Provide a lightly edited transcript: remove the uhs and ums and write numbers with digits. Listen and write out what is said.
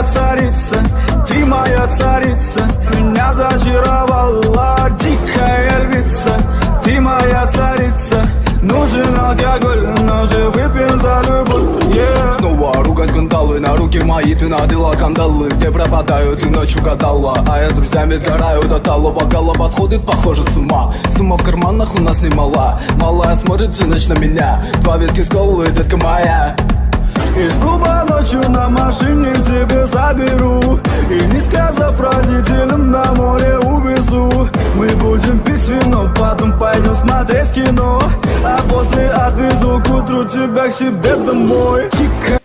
царица, ты моя царица. Меня зачаровала дикая львица. Ты моя царица. Нужен алкоголь, но же выпьем за любовь, yeah. Снова ругать кандалы, на руки мои ты надела кандалы. Где пропадаю, ты ночью гадала, а я с друзьями сгораю до тала. Вокала подходит, похоже, с ума. Сумма в карманах у нас немала. Малая смотрит всю ночь на меня. Два виски с колой, детка моя. Из клуба ночью на машине тебе заберу. И не сказав родителям, на море увезу. Мы будем пить вино, потом пойдем смотреть кино. А после отвезу к утру тебя к себе домой. Тихо.